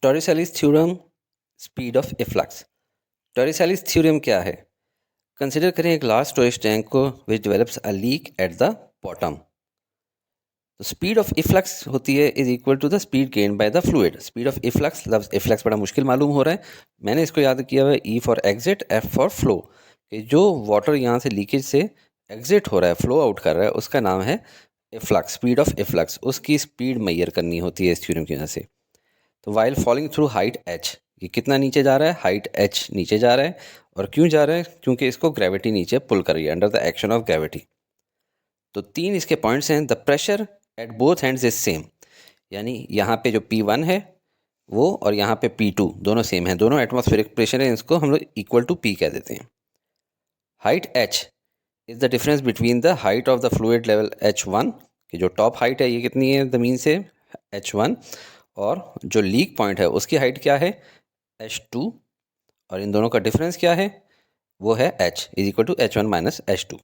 टॉरिसेलिस theorem, speed of efflux. Torricelli's theorem क्या है? Consider करें एक लार्ज स्टोरेज टैंक को which develops a leak at the bottom. तो स्पीड ऑफ इफ्लक्स होती है is equal to the speed gain by the fluid. Speed of efflux, लफ्ज efflux बड़ा मुश्किल मालूम हो रहा है, मैंने इसको याद किया हुआ है E for exit, F for flow. कि जो वाटर यहाँ से लीकेज से एग्जिट हो रहा है, फ्लो आउट कर रहा है, उसका नाम है इफ्लक्स, स्पीड ऑफ इफ्लक्स। उसकी स्पीड मैयर करनी होती है इस थ्योरम की वजह से। तो while falling through height H, ये कितना नीचे जा रहा है? हाइट एच नीचे जा रहा है। और क्यों जा रहा है? क्योंकि इसको ग्रेविटी नीचे पुल कर रही है, under the action of gravity. तो तीन इसके पॉइंट्स हैं। The pressure at both hands is same, यानी यहाँ पे जो P1 है वो और यहाँ पे P2 दोनों सेम हैं, दोनों एटमॉस्फेरिक प्रेशर है, इसको हम लोग इक्वल टू P कह देते हैं। Height H is the difference between the height of the fluid level H1, कि जो टॉप हाइट है ये कितनी है ज़मीन से, H1, और जो लीक पॉइंट है उसकी हाइट क्या है, H2, और इन दोनों का डिफरेंस क्या है, वो है H is equal to H1 minus H2।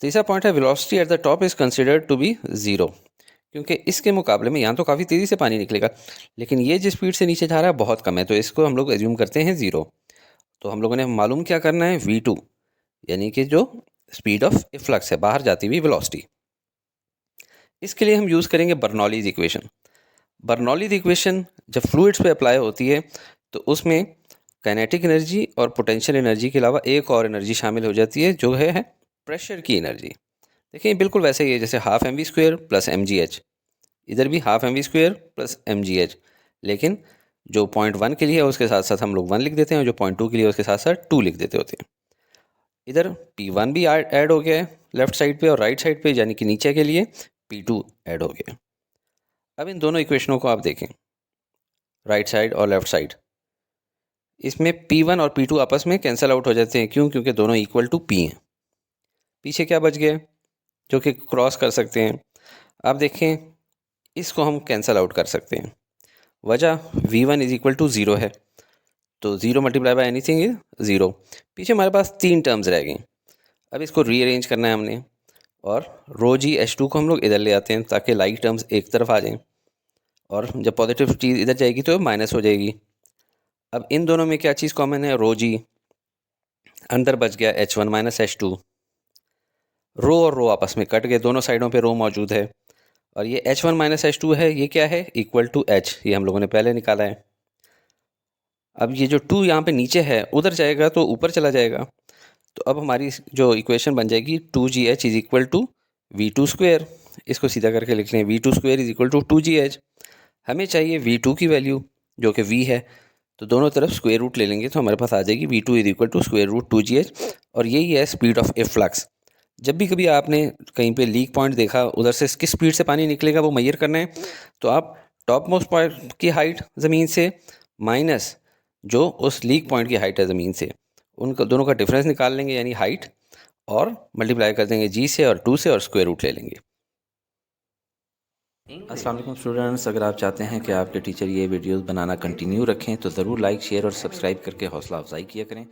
तीसरा पॉइंट है velocity at the top is considered to be zero, क्योंकि इसके मुकाबले में यहाँ तो काफ़ी तेज़ी से पानी निकलेगा, लेकिन ये जिस स्पीड से नीचे जा रहा है बहुत कम है, तो इसको हम लोग एज्यूम करते हैं ज़ीरो। तो हम लोगों ने मालूम क्या करना है, V2, यानी कि जो स्पीड ऑफ इफ्लक्स है, बाहर जाती हुई वेलोसिटी। इसके लिए हम यूज़ करेंगे बर्नौलीज इक्वेशन। बर्नौलीज इक्वेशन जब फ्लूइड्स पे अप्लाई होती है तो उसमें काइनेटिक एनर्जी और पोटेंशियल एनर्जी के अलावा एक और एनर्जी शामिल हो जाती है, जो है प्रेशर की एनर्जी। देखिए बिल्कुल वैसे ही है जैसे हाफ mv² प्लस mgh, इधर भी हाफ mv² प्लस mgh, लेकिन जो पॉइंट 1 के लिए है उसके साथ साथ हम लोग 1 लिख देते हैं, और जो पॉइंट 2 के लिए है उसके साथ साथ 2 लिख देते होते हैं। इधर P1 भी ऐड हो गया है लेफ्ट साइड पे, और राइट साइड पे यानी कि नीचे के लिए P2 ऐड हो गया। अब इन दोनों इक्वेशनों को आप देखें, राइट साइड और लेफ्ट साइड, इसमें P1 और P2 आपस में कैंसिल आउट हो जाते हैं। क्यों? क्योंकि दोनों इक्वल टू P हैं। पीछे क्या बच गया जो कि क्रॉस कर सकते हैं? आप देखें, इसको हम कैंसिल आउट कर सकते हैं। वजह V1 is equal to zero है, तो zero multiply by anything is zero. पीछे हमारे पास तीन टर्म्स रह गई। अब इसको रीअरेंज करना है हमने, और रो जी H2 को हम लोग इधर ले आते हैं ताकि लाइक टर्म्स एक तरफ आ जाएं, और जब पॉजिटिव चीज़ इधर जाएगी तो माइनस हो जाएगी। अब इन दोनों में क्या चीज़ कॉमन है? रो जी, अंदर बच गया H1 माइनस H2। रो और रो आपस में कट गए, दोनों साइडों पे रो मौजूद है, और ये H1 माइनस H2 है, ये क्या है? इक्वल टू H, ये हम लोगों ने पहले निकाला है। अब ये जो 2 यहाँ पे नीचे है उधर जाएगा तो ऊपर चला जाएगा, तो अब हमारी जो इक्वेशन बन जाएगी 2GH is equal to V2²। इसको सीधा करके लिख लें, V2² is equal to 2GH। हमें चाहिए V2 की वैल्यू जो कि V है, तो दोनों तरफ स्क्वायर रूट ले लेंगे तो हमारे पास आ जाएगी V2 is equal to square root 2GH। और यही है स्पीड ऑफ इफ्लक्स। जब भी कभी आपने कहीं पे लीक पॉइंट देखा, उधर से किस स्पीड से पानी निकलेगा वो मैयर करना है, तो आप टॉप मोस्ट पॉइंट की हाइट ज़मीन से माइनस जो उस लीक पॉइंट की हाइट है ज़मीन से, उन दोनों का डिफरेंस निकाल लेंगे, यानी हाइट, और मल्टीप्लाई कर देंगे G से और 2 से, और स्क्वायर रूट ले लेंगे। अस्सलाम वालेकुम स्टूडेंट्स, अगर आप चाहते हैं कि आपके टीचर ये वीडियोस बनाना कंटिन्यू रखें तो ज़रूर लाइक, शेयर और सब्सक्राइब करके हौसला अफजाई किया करें।